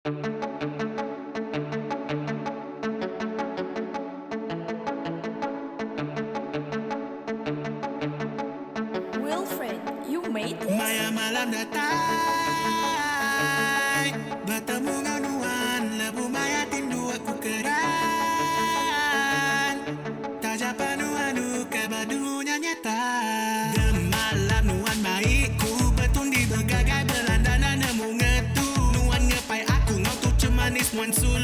Wilfred, you made this? Maya malam datai, bertemu ngau Nuan, lebuh maya tinduk aku keran. Taja penuh ke dunya nyata. Demalam Nuan maiku, Betundi Begagai, Belanda nemu ngetu. Nuan ngepai aku, ngau tuchum manis Nuan sulu.